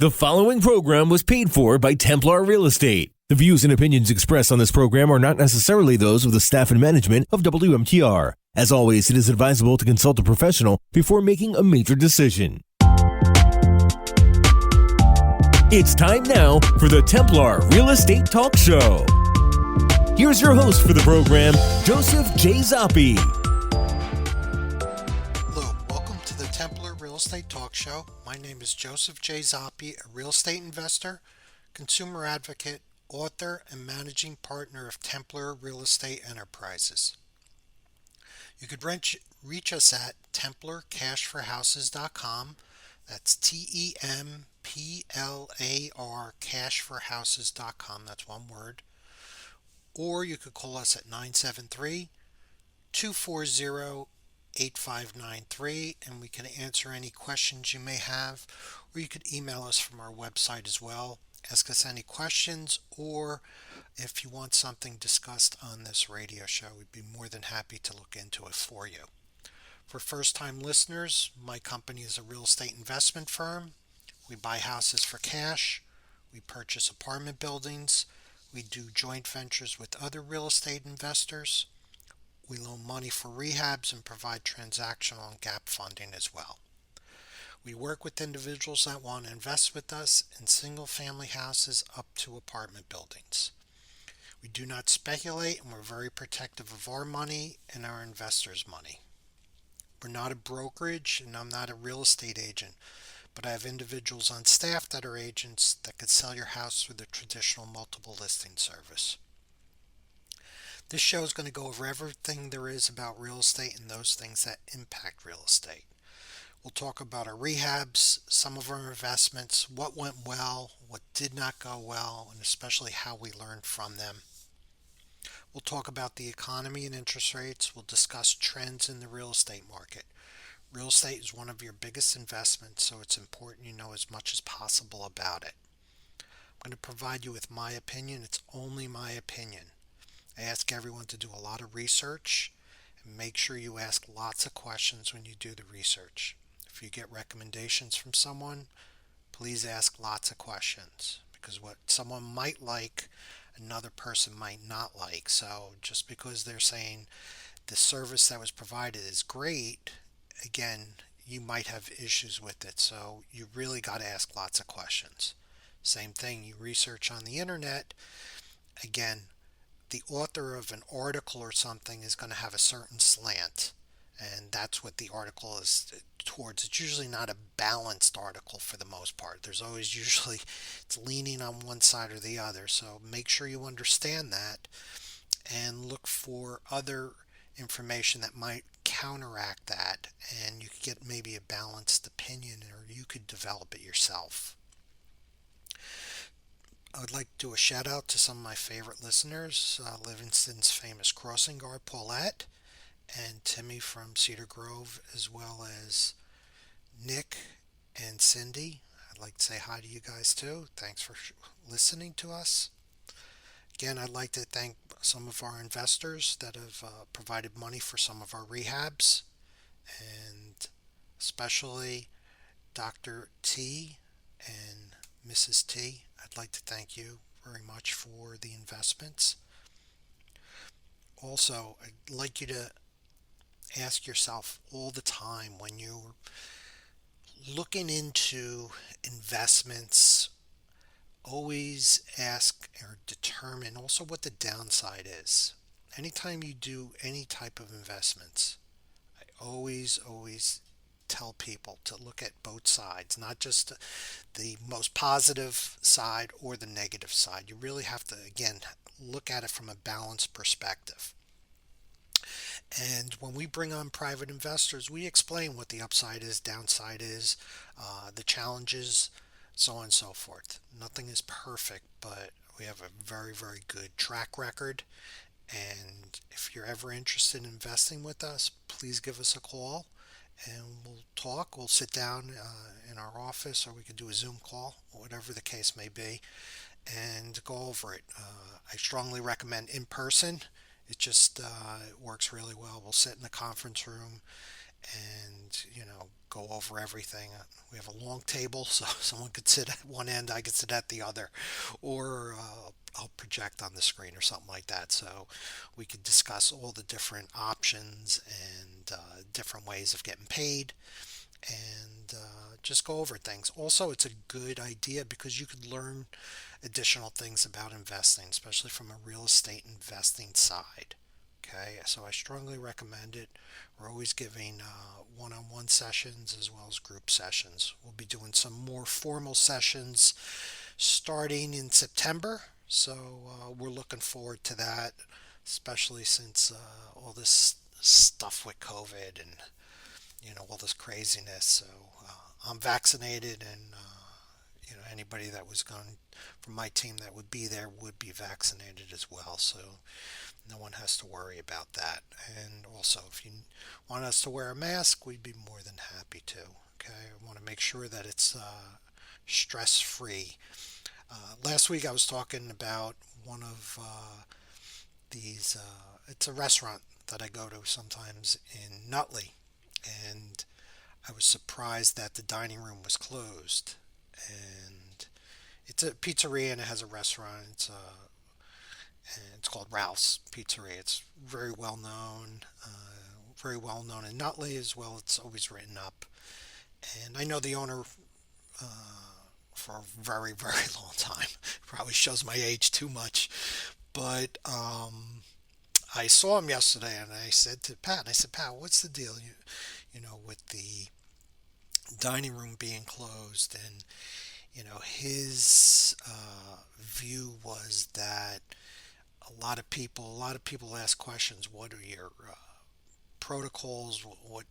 The following program was paid for by Templar Real Estate. The views and opinions expressed on this program are not necessarily those of the staff and management of WMTR. As always, it is advisable to consult a professional before making a major decision. It's time now for the Templar Real Estate Talk Show. Here's your host for the program, Joseph J. Zoppi. Hello, welcome to the Templar Real Estate Talk Show. My name is Joseph J. Zoppi, a real estate investor, consumer advocate, author, and managing partner of Templar Real Estate Enterprises. You could reach us at templarcashforhouses.com. That's TEMPLAR cashforhouses.com. That's one word. Or you could call us at 973-240-8593 and we can answer any questions you may have, or you could email us from our website as well. Ask us any questions, or if you want something discussed on this radio show, we'd be more than happy to look into it for you. For first-time listeners, my company is a real estate investment firm. We buy houses for cash. We purchase apartment buildings. We do joint ventures with other real estate investors. We loan money for rehabs and provide transactional and gap funding as well. We work with individuals that want to invest with us in single-family houses up to apartment buildings. We do not speculate, and we're very protective of our money and our investors' money. We're not a brokerage, and I'm not a real estate agent, but I have individuals on staff that are agents that could sell your house through the traditional multiple listing service. This show is going to go over everything there is about real estate and those things that impact real estate. We'll talk about our rehabs, some of our investments, what went well, what did not go well, and especially how we learned from them. We'll talk about the economy and interest rates. We'll discuss trends in the real estate market. Real estate is one of your biggest investments, so it's important you know as much as possible about it. I'm going to provide you with my opinion. It's only my opinion. I ask everyone to do a lot of research and make sure you ask lots of questions when you do the research. If you get recommendations from someone, please ask lots of questions, because what someone might like, another person might not like. So just because they're saying the service that was provided is great, again, you might have issues with it. So you really got to ask lots of questions. Same thing, you research on the internet. Again, the author of an article or something is going to have a certain slant, and that's what the article is towards. It's usually not a balanced article for the most part. There's always usually, it's leaning on one side or the other. So make sure you understand that and look for other information that might counteract that, and you could get maybe a balanced opinion, or you could develop it yourself. I would like to do a shout out to some of my favorite listeners, Livingston's famous crossing guard Paulette, and Timmy from Cedar Grove, as well as Nick and Cindy. I'd like to say hi to you guys too. Thanks for listening to us. Again, I'd like to thank some of our investors that have provided money for some of our rehabs, and especially Dr. T and Mrs. T. I'd like to thank you very much for the investments. Also, I'd like you to ask yourself all the time when you're looking into investments, always ask or determine also what the downside is. Anytime you do any type of investments, I always tell people to look at both sides, not just the most positive side or the negative side. You really have to, again, look at it from a balanced perspective. And when we bring on private investors, we explain what the upside is, downside is, the challenges, so on and so forth. Nothing is perfect, but we have a very, very good track record. And if you're ever interested in investing with us, please give us a call and we'll talk. We'll sit down in our office, or we could do a Zoom call, whatever the case may be, and go over it. I strongly recommend in person. It just it works really well. We'll sit in the conference room and go over everything. We have a long table, so someone could sit at one end, I could sit at the other, or I'll project on the screen or something like that. So we could discuss all the different options and different ways of getting paid, and just go over things. Also, it's a good idea because you could learn additional things about investing, especially from a real estate investing side. Okay, so I strongly recommend it. We're always giving one-on-one sessions as well as group sessions. We'll be doing some more formal sessions starting in September, so we're looking forward to that, especially since all this stuff with COVID and all this craziness. So I'm vaccinated, and anybody that was going from my team that would be there would be vaccinated as well. So no one has to worry about that. And also, if you want us to wear a mask, we'd be more than happy to. Okay, I want to make sure that it's stress free. Last week I was talking about one of these. It's a restaurant that I go to sometimes in Nutley, and I was surprised that the dining room was closed. And it's a pizzeria and it has a restaurant. It's called Ralph's Pizzeria. It's very well known in Nutley as well. It's always written up, and I know the owner uh, for a very very long time. Probably shows my age too much, but I saw him yesterday, and I said to Pat, Pat, what's the deal? With the dining room being closed, and his view was that a lot of people ask questions. What are your protocols? What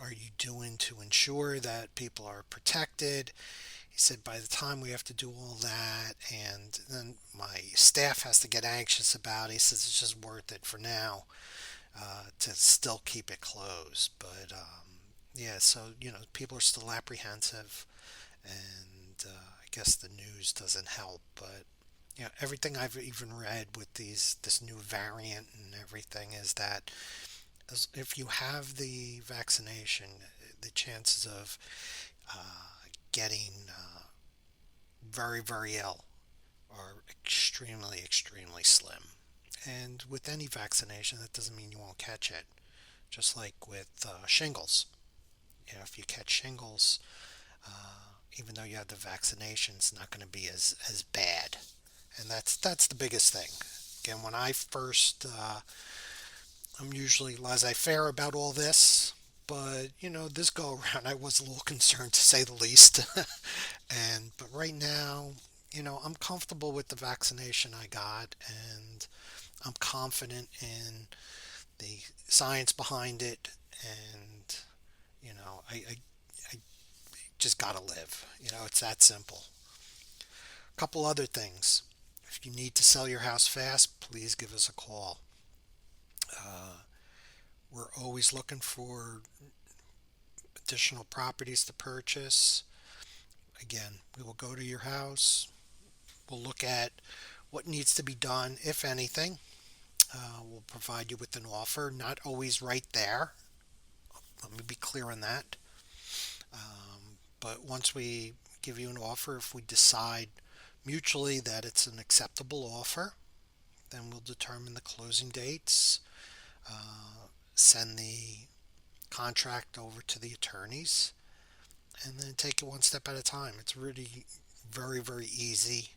are you doing to ensure that people are protected? He said by the time we have to do all that, and then my staff has to get anxious about it, he says it's just worth it for now to still keep it closed. But yeah, so people are still apprehensive, and I guess the news doesn't help. But everything I've even read with this new variant and everything is that if you have the vaccination, the chances of getting very very ill are extremely extremely slim. And with any vaccination, that doesn't mean you won't catch it. Just like with shingles, if you catch shingles, even though you have the vaccination, it's not going to be as bad. And that's the biggest thing. Again, when I first, I'm usually laissez-faire about all this, but this go around, I was a little concerned to say the least. But right now, I'm comfortable with the vaccination I got, and I'm confident in the science behind it, and I just gotta live. It's that simple. A couple other things. If you need to sell your house fast, please give us a call. Uh, we're always looking for additional properties to purchase. Again, we will go to your house. We'll look at what needs to be done, if anything. We'll provide you with an offer, not always right there. Let me be clear on that. But once we give you an offer, if we decide mutually that it's an acceptable offer, then we'll determine the closing dates, send the contract over to the attorneys, and then take it one step at a time. It's really very, very easy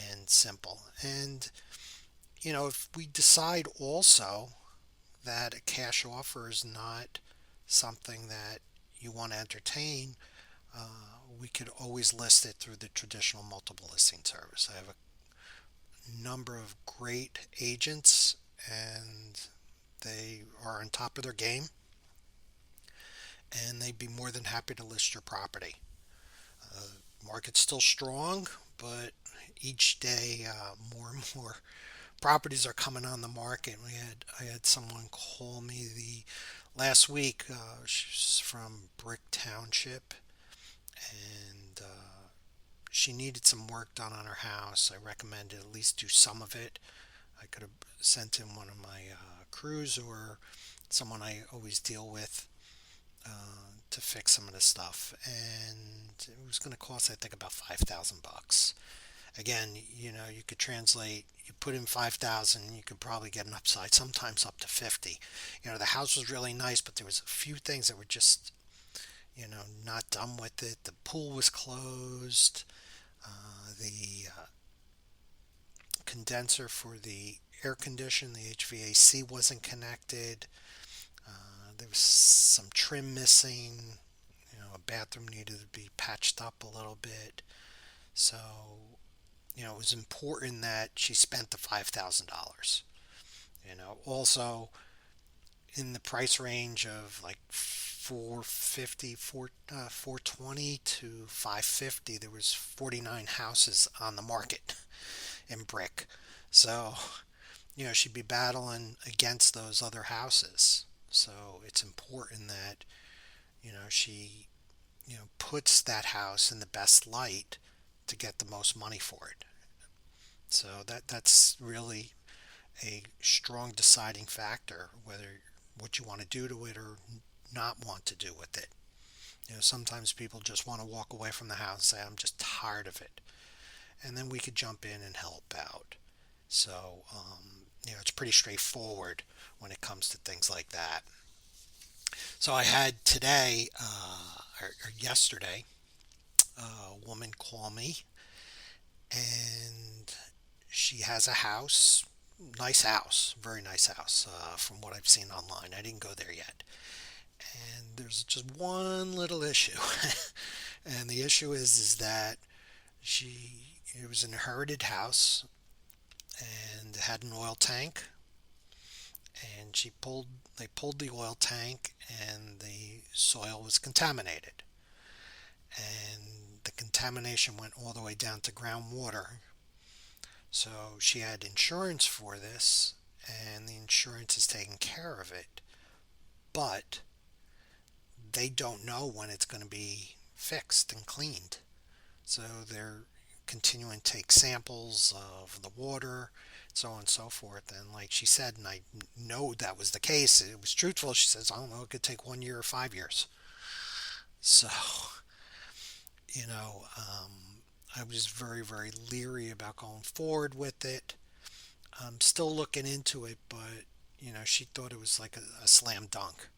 and simple. And, if we decide also that a cash offer is not something that you want to entertain, we could always list it through the traditional multiple listing service. I have a number of great agents, and they are on top of their game, and they'd be more than happy to list your property. Market's still strong, but each day more and more properties are coming on the market. I had someone call me the last week. She's from Brick Township, and she needed some work done on her house. I recommended at least do some of it. I could have sent in one of my crews or someone I always deal with. to fix some of the stuff, and it was going to cost I think about $5,000. Again, you could translate. You put in 5,000, you could probably get an upside, sometimes up to 50. The house was really nice, but there was a few things that were just not done with it. The pool was closed. The condenser for the air condition, the HVAC wasn't connected. There was some trim missing. A bathroom needed to be patched up a little bit. So, it was important that she spent the $5,000. Also in the price range of like 450, 420 to 550, there was 49 houses on the market in brick. So, she'd be battling against those other houses. So it's important that, she, puts that house in the best light to get the most money for it. So that's really a strong deciding factor whether what you want to do to it or not want to do with it. Sometimes people just want to walk away from the house and say, I'm just tired of it. And then we could jump in and help out. So, it's pretty straightforward when it comes to things like that. So I had today, or yesterday, a woman call me, and she has a house, nice house, very nice house, from what I've seen online. I didn't go there yet. And there's just one little issue. And the issue is that it was an inherited house and it had an oil tank, and they pulled the oil tank, and the soil was contaminated, and the contamination went all the way down to groundwater. So she had insurance for this, and the insurance is taking care of it, but they don't know when it's going to be fixed and cleaned. So they're continuing to take samples of the water, so on and so forth. And like she said, and I know that was the case, it was truthful. She says, I don't know, it could take 1 year or 5 years. So, you know, I was very, very leery about going forward with it. I'm still looking into it, but, she thought it was like a slam dunk.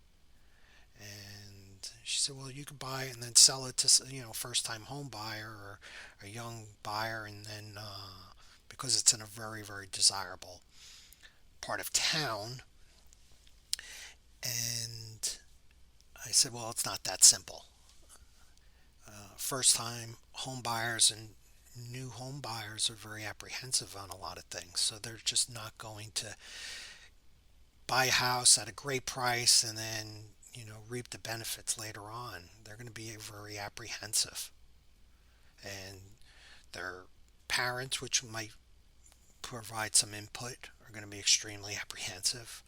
And she said, well, you could buy it and then sell it to, first time home buyer or a young buyer. And then, because it's in a very, very desirable part of town. And I said, well, it's not that simple. First time home buyers and new home buyers are very apprehensive on a lot of things. So they're just not going to buy a house at a great price and then, reap the benefits later on. They're going to be very apprehensive. And their parents, which might provide some input, are going to be extremely apprehensive.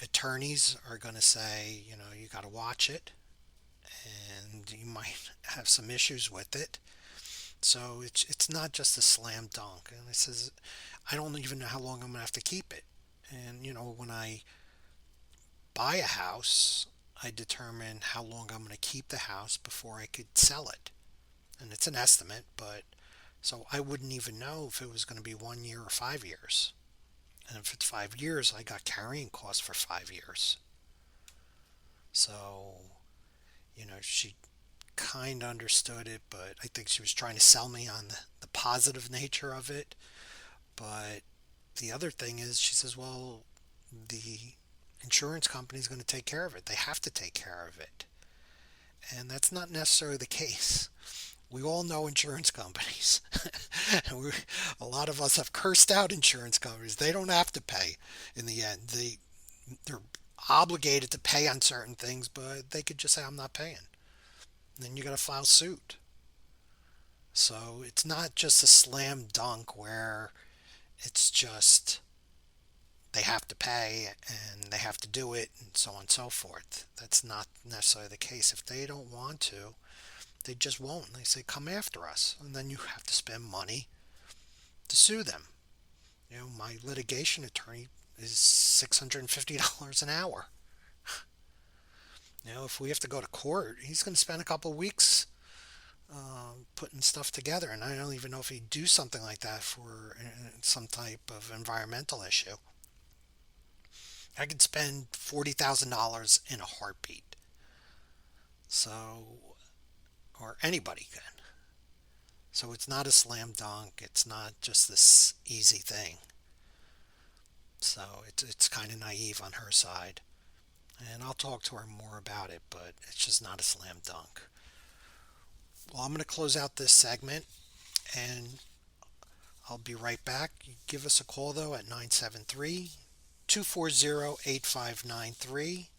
Attorneys are going to say, you got to watch it and you might have some issues with it. So it's not just a slam dunk. And it says, I don't even know how long I'm going to have to keep it. And, when I buy a house, I determine how long I'm going to keep the house before I could sell it. And it's an estimate, but so I wouldn't even know if it was going to be 1 year or 5 years. And if it's 5 years, I got carrying costs for 5 years. So, she kind of understood it, but I think she was trying to sell me on the positive nature of it. But the other thing is, she says, well, the insurance company is going to take care of it. They have to take care of it. And that's not necessarily the case. We all know insurance companies. A lot of us have cursed out insurance companies. They don't have to pay in the end. They're obligated to pay on certain things, but they could just say, I'm not paying. And then you got to file suit. So it's not just a slam dunk where it's just they have to pay and they have to do it and so on and so forth. That's not necessarily the case. If they don't want to, they just won't. They say, come after us. And then you have to spend money to sue them. My litigation attorney is $650 an hour. If we have to go to court, he's going to spend a couple of weeks putting stuff together, and I don't even know if he'd do something like that for some type of environmental issue. I could spend $40,000 in a heartbeat. So, or anybody can. So it's not a slam dunk. It's not just this easy thing. So it's kind of naive on her side. And I'll talk to her more about it, but it's just not a slam dunk. Well, I'm going to close out this segment and I'll be right back. You give us a call though at 973 240 8593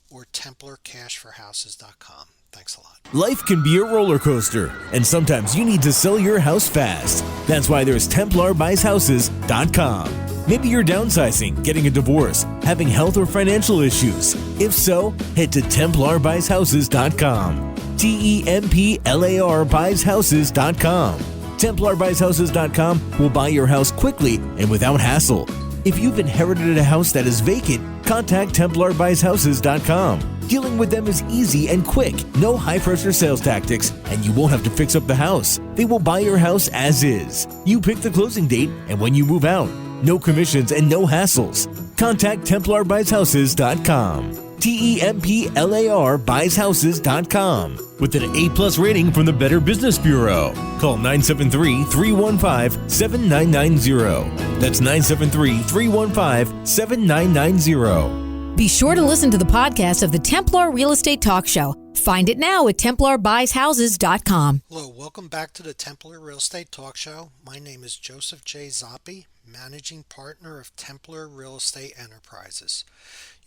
or templarcashforhouses.com. Thanks a lot. Life can be a roller coaster, and sometimes you need to sell your house fast. That's why there's TemplarBuysHouses.com. Maybe you're downsizing, getting a divorce, having health or financial issues. If so, head to TemplarBuysHouses.com. TEMPLAR BuysHouses.com. TemplarBuysHouses.com will buy your house quickly and without hassle. If you've inherited a house that is vacant, contact TemplarBuysHouses.com. Dealing with them is easy and quick. No high-pressure sales tactics, and you won't have to fix up the house. They will buy your house as is. You pick the closing date and when you move out. No commissions and no hassles. Contact TemplarBuysHouses.com. TEMPLAR BuysHouses.com with an A+ rating from the Better Business Bureau. Call 973-315-7990. That's 973-315-7990. Be sure to listen to the podcast of the Templar Real Estate Talk Show. Find it now at TemplarBuysHouses.com. Hello, welcome back to the Templar Real Estate Talk Show. My name is Joseph J. Zoppi, Managing Partner of Templar Real Estate Enterprises.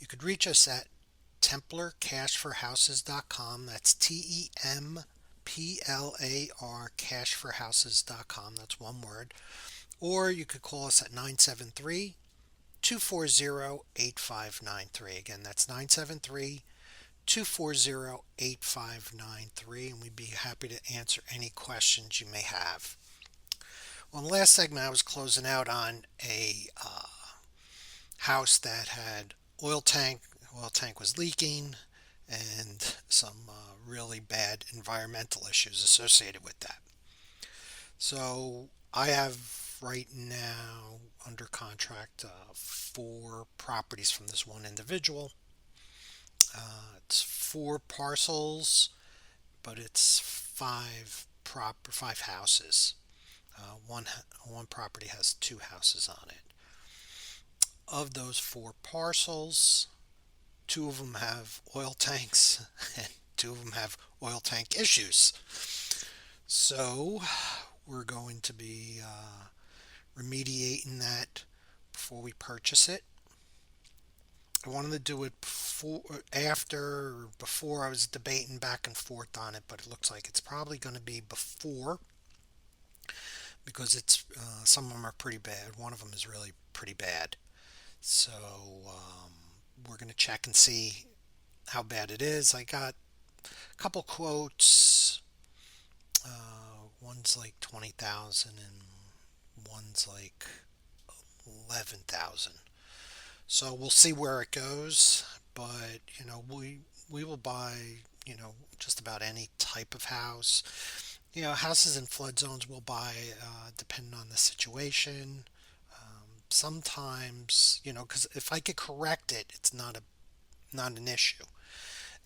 You could reach us at TemplarCashForHouses.com. That's TEMPLAR cashforhouses.com. That's one word. Or you could call us at 973 240 8593. Again, that's 973 240 8593, and we'd be happy to answer any questions you may have. Well, in the last segment, I was closing out on a house that had oil tank. The oil tank was leaking, and some really bad environmental issues associated with that. So I have right now under contract 4 properties from this one individual. It's 4 parcels, but it's 5 houses. One property has 2 houses on it. Of those 4 parcels, 2 of them have oil tanks and 2 of them have oil tank issues. So we're going to be remediating that before we purchase it. I wanted to do it before I was debating back and forth on it, but it looks like it's probably going to be before, because it's some of them are pretty bad. One of them is really pretty bad. So we're going to check and see how bad it is. I got a couple quotes. One's like 20,000 and one's like 11,000. So we'll see where it goes, but we will buy just about any type of house. Houses in flood zones we'll buy depending on the situation. Sometimes because if I could correct it, it's not an issue.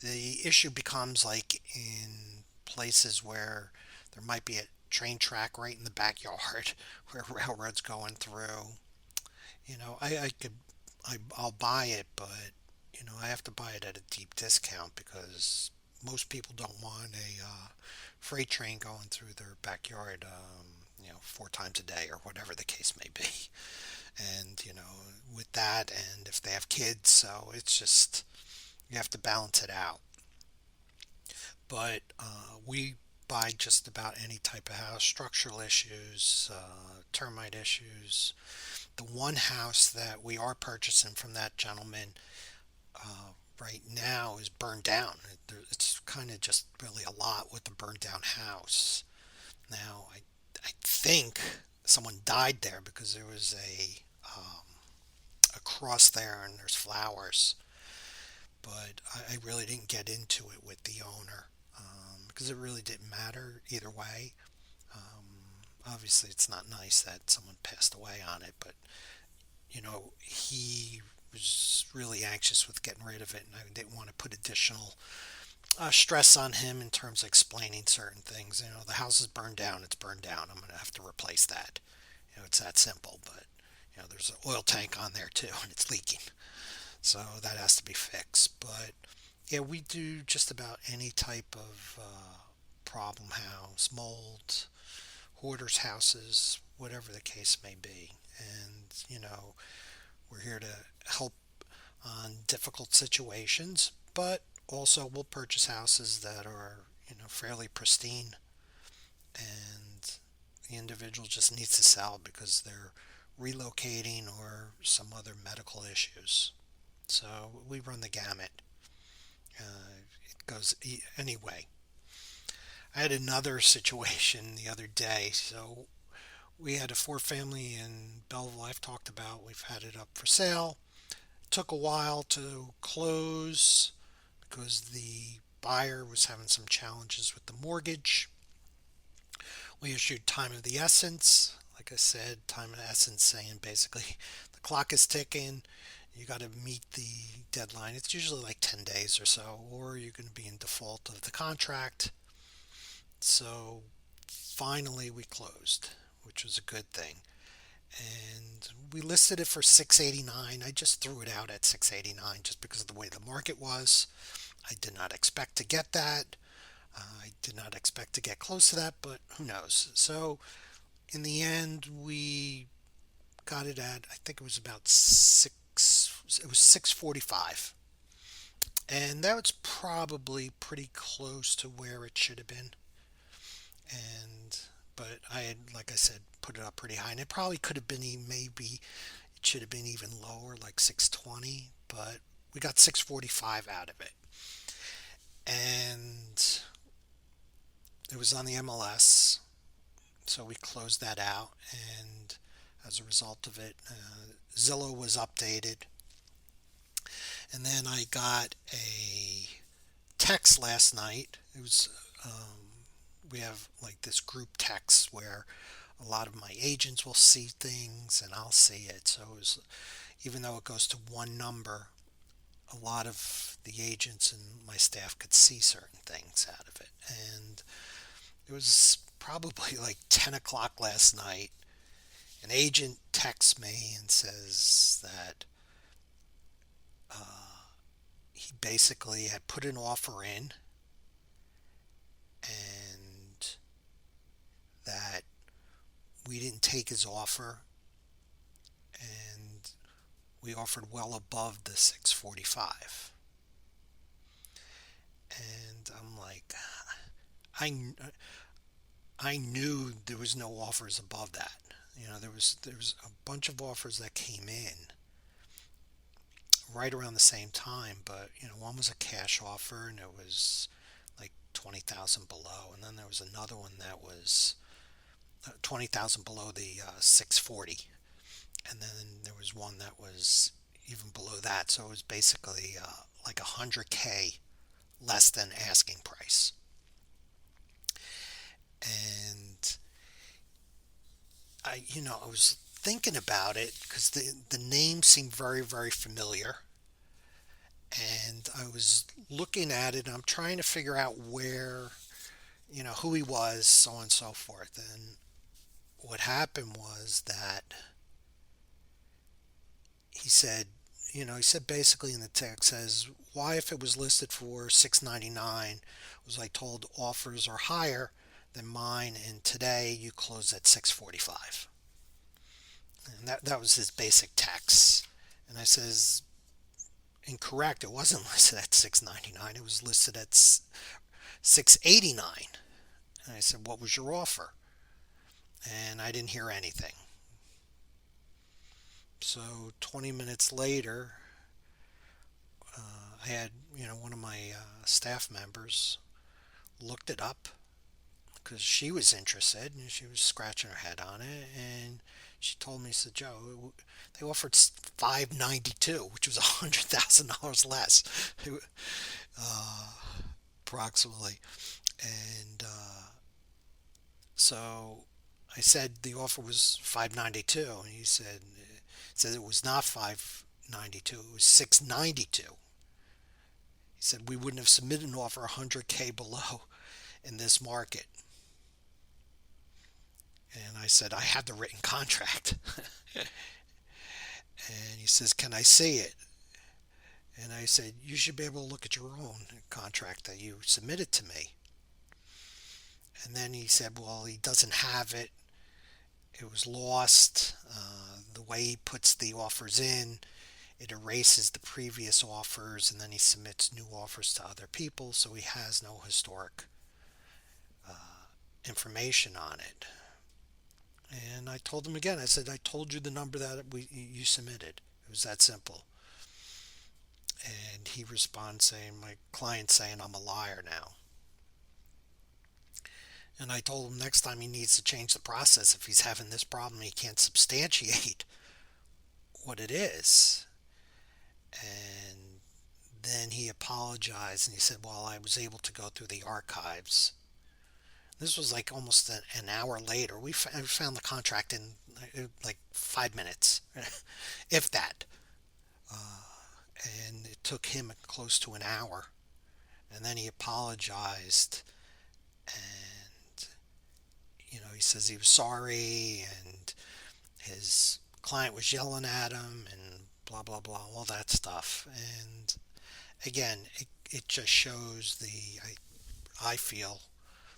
The issue becomes like in places where there might be a train track right in the backyard where railroads going through. I'll buy it, but I have to buy it at a deep discount because most people don't want a freight train going through their backyard 4 times a day or whatever the case may be. And with that, and if they have kids, so it's just, you have to balance it out. But we buy just about any type of house. Structural issues, termite issues. The one house that we are purchasing from that gentleman right now is burned down. It's kind of just really a lot with the burned down house. Now, I think someone died there because there was a cross there and there's flowers. but I really didn't get into it with the owner because it really didn't matter either way. Obviously, it's not nice that someone passed away on it, but he was really anxious with getting rid of it, and I didn't want to put additional stress on him in terms of explaining certain things. The house is burned down, it's burned down. I'm going to have to replace that. It's that simple, but there's an oil tank on there too, and it's leaking. So that has to be fixed. But yeah, we do just about any type of problem house, mold, hoarders houses, whatever the case may be. And, we're here to help on difficult situations, but also we'll purchase houses that are, fairly pristine and the individual just needs to sell because they're relocating or some other medical issues. So we run the gamut. It goes anyway. I had another situation the other day. So we had a four-family in Belleville I've talked about. We've had it up for sale. It took a while to close because the buyer was having some challenges with the mortgage. We issued time of the essence. Like I said, time of essence saying basically the clock is ticking. You got to meet the deadline. It's usually like 10 days or so, or you're going to be in default of the contract. So finally we closed, which was a good thing. And we listed it for $689. I just threw it out at $689 just because of the way the market was. I did not expect to get that. I did not expect to get close to that, but who knows. So in the end, we got it at, I think it was about it was 645. And that was probably pretty close to where it should have been. But I had, like I said, put it up pretty high, and it probably could have been maybe it should have been even lower, like 620, but we got 645 out of it. And it was on the MLS, so we closed that out, and as a result of it, Zillow was updated. And then I got a text last night. It was we have like this group text where a lot of my agents will see things and I'll see it. So it was, even though it goes to one number, a lot of the agents and my staff could see certain things out of it. And it was probably like 10 o'clock last night. An agent texts me and says that he basically had put an offer in and that we didn't take his offer and we offered well above the 645. And I'm like, I knew there was no offers above that. There was a bunch of offers that came in right around the same time, but one was a cash offer and it was like 20,000 below, and then there was another one that was 20,000 below the 640, and then there was one that was even below that. So it was basically like 100K less than asking price. And I was thinking about it because the name seemed very, very familiar. And I was looking at it and I'm trying to figure out where, who he was, so on and so forth. And what happened was that he said basically in the text says, why if it was listed for $699 was I told offers are higher than mine and today you close at $645. And that was his basic text. And I says, incorrect, it wasn't listed at $699, it was listed at $689. And I said, what was your offer? And I didn't hear anything. So 20 minutes later, I had one of my staff members looked it up because she was interested and she was scratching her head on it. And she told me, she said, Joe, they offered $592, which was $100,000 less, uh, approximately. And so I said the offer was 592, and he said it was not 592, it was 692. He said we wouldn't have submitted an offer 100K below in this market. And I said I had the written contract. And he says, can I see it? And I said, you should be able to look at your own contract that you submitted to me. And then he said, well, he doesn't have it. It was lost. The way he puts the offers in, it erases the previous offers, and then he submits new offers to other people, so he has no historic information on it. And I told him again, I said, I told you the number that you submitted. It was that simple. And he responds saying, my client's saying I'm a liar now. And I told him next time he needs to change the process. If he's having this problem, he can't substantiate what it is. And then he apologized and he said, well, I was able to go through the archives. This was like almost an hour later. We found the contract in like 5 minutes, if that. And it took him close to an hour. And then he apologized. And, he says he was sorry. And his client was yelling at him and blah, blah, blah, all that stuff. And again, it just shows I feel,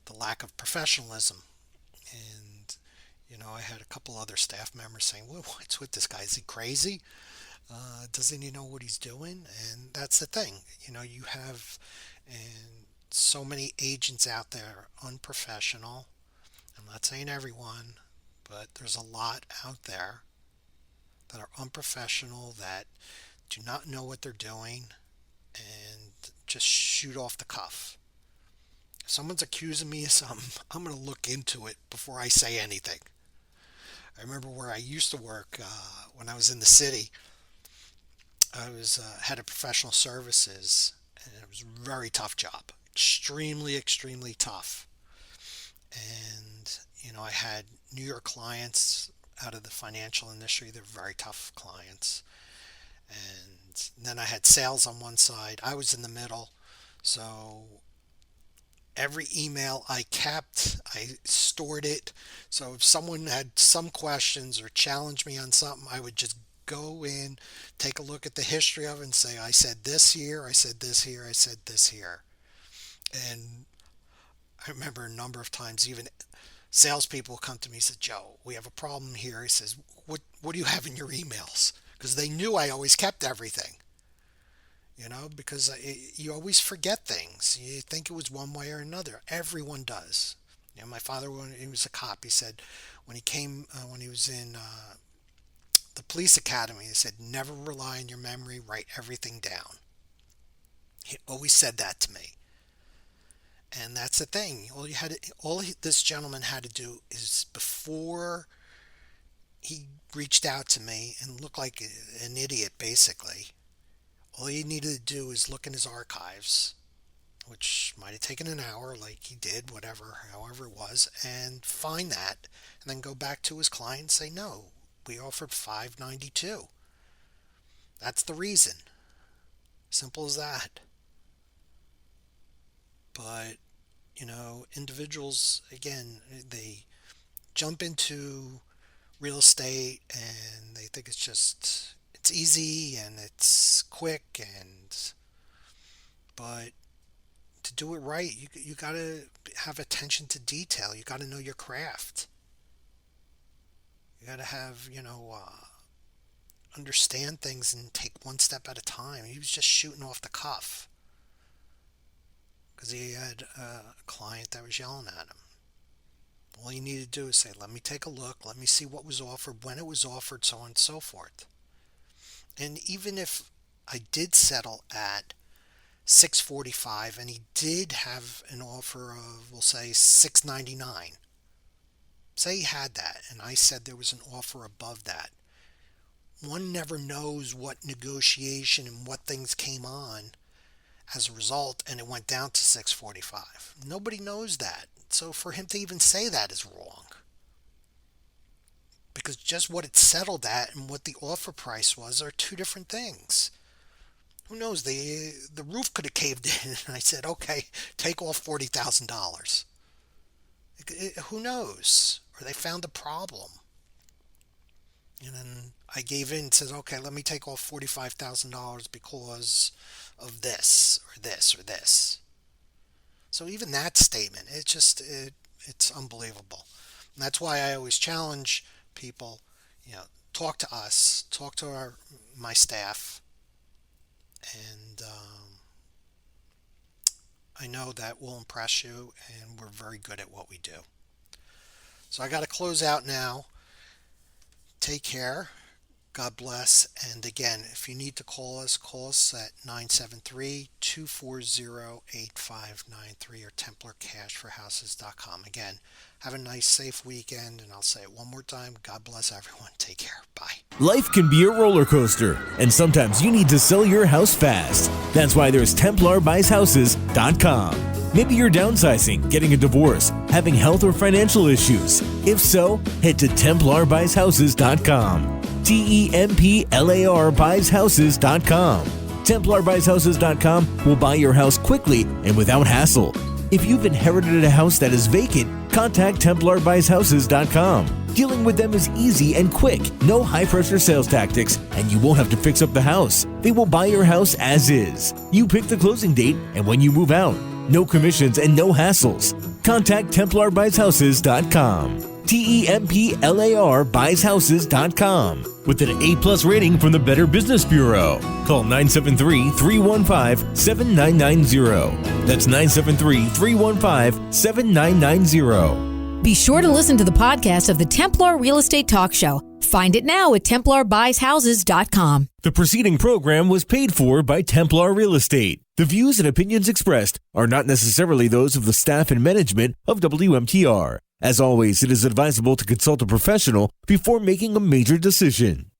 the lack of professionalism. And I had a couple other staff members saying, well, what's with this guy? Is he crazy? Doesn't he know what he's doing? And that's the thing. You have so many agents out there unprofessional. I'm not saying everyone, but there's a lot out there that are unprofessional, that do not know what they're doing and just shoot off the cuff. If someone's accusing me of something, I'm going to look into it before I say anything. I remember where I used to work when I was in the city. I was head of professional services, and it was a very tough job. Extremely, extremely tough. And, I had New York clients out of the financial industry. They're very tough clients. And then I had sales on one side. I was in the middle. So every email I kept, I stored it. So if someone had some questions or challenged me on something, I would just go in, take a look at the history of it and say, I said this here, I said this here, I said this here. And I remember a number of times even salespeople come to me and said, Joe, we have a problem here. He says, what do you have in your emails? Because they knew I always kept everything. Because you always forget things. You think it was one way or another. Everyone does. My father, when he was a cop, he said when he was in the police academy, he said, never rely on your memory, write everything down. He always said that to me. And that's the thing. This gentleman had to do is, before he reached out to me and looked like an idiot, basically, all he needed to do is look in his archives, which might have taken an hour, like he did, however it was, and find that, and then go back to his client and say, no, we offered $592. That's the reason. Simple as that. But, individuals, again, they jump into real estate and they think it's easy and it's quick, but to do it right, you got to have attention to detail. You got to know your craft. You got to have, understand things and take one step at a time. He was just shooting off the cuff because he had a client that was yelling at him. All you need to do is say, let me take a look, let me see what was offered, when it was offered, so on and so forth. And even if I did settle at 645, and he did have an offer of, we'll say, 699. Say he had that, and I said there was an offer above that. One never knows what negotiation and what things came on as a result, and it went down to 645. Nobody knows that. So for him to even say that is wrong. Because just what it settled at and what the offer price was are two different things. Who knows? The roof could have caved in, and I said, okay, take off $40,000. Who knows? Or they found a problem. And then I gave in and said, okay, let me take off $45,000 because of this or this or this. So even that statement, it's unbelievable. And that's why I always challenge people, talk to us, talk to my staff, and I know that will impress you, and we're very good at what we do. So I got to close out now. Take care. God bless. And again, if you need to call us at 973-240-8593 or TemplarCashForHouses.com. Again, have a nice, safe weekend. And I'll say it one more time. God bless everyone. Take care. Bye. Life can be a roller coaster, and sometimes you need to sell your house fast. That's why there's TemplarBuysHouses.com. Maybe you're downsizing, getting a divorce, having health or financial issues. If so, head to TemplarBuysHouses.com. TemplarBuysHouses.com. TemplarBuysHouses.com will buy your house quickly and without hassle. If you've inherited a house that is vacant, contact TemplarBuysHouses.com. Dealing with them is easy and quick. No high-pressure sales tactics, and you won't have to fix up the house. They will buy your house as is. You pick the closing date and when you move out. No commissions and no hassles. Contact TemplarBuysHouses.com. TemplarBuysHouses.com. With an A+ rating from the Better Business Bureau. Call 973-315-7990. That's 973-315-7990. Be sure to listen to the podcast of the Templar Real Estate Talk Show. Find it now at TemplarBuysHouses.com. The preceding program was paid for by Templar Real Estate. The views and opinions expressed are not necessarily those of the staff and management of WMTR. As always, it is advisable to consult a professional before making a major decision.